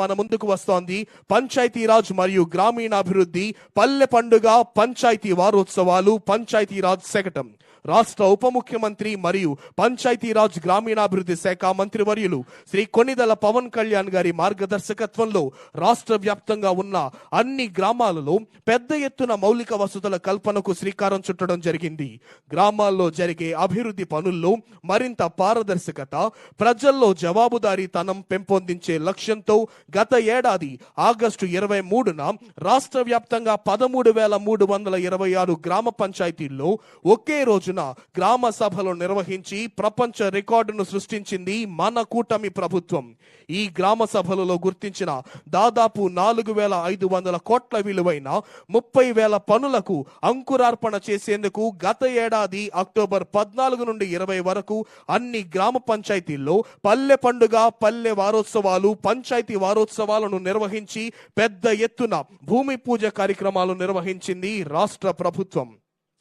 మన ముందుకు వస్తోంది పంచాయతీరాజ్ మరియు గ్రామీణాభివృద్ధి పల్లె పండుగ పంచాయతీ వారోత్సవాలు పంచాయతీరాజ్ శకటం. రాష్ట్ర ఉప ముఖ్యమంత్రి మరియు పంచాయతీరాజ్ గ్రామీణాభివృద్ధి శాఖ మంత్రివర్యులు శ్రీ కొణిదెల పవన్ కళ్యాణ్ గారి మార్గదర్శకత్వంలో రాష్ట్ర వ్యాప్తంగా ఉన్న అన్ని గ్రామాలలో పెద్ద ఎత్తున మౌలిక వసతుల కల్పనకు శ్రీకారం చుట్టడం జరిగింది. గ్రామాల్లో జరిగే అభివృద్ధి పనుల్లో మరింత పారదర్శకత, ప్రజల్లో జవాబుదారీతనం పెంపొందించే లక్ష్యంతో గత ఏడాది ఆగస్టు 23న రాష్ట్ర వ్యాప్తంగా 13,326 గ్రామ పంచాయతీల్లో ఒకే రోజున గ్రామ సభలు నిర్వహించి ప్రపంచ రికార్డును సృష్టించింది మన కూటమి ప్రభుత్వం. ఈ గ్రామ సభలలో గుర్తించిన దాదాపు 4,500 కోట్ల విలువైన 30,000 పనులకు అంకురార్పణ చేసేందుకు గత ఏడాది అక్టోబర్ 14 నుండి 20 వరకు అన్ని గ్రామ పంచాయతీల్లో పల్లె పండుగ, పల్లె వారోత్సవాలు, పంచాయతీ వారోత్సవాలను నిర్వహించి పెద్ద ఎత్తున భూమి పూజ కార్యక్రమాలు నిర్వహించింది రాష్ట్ర ప్రభుత్వం.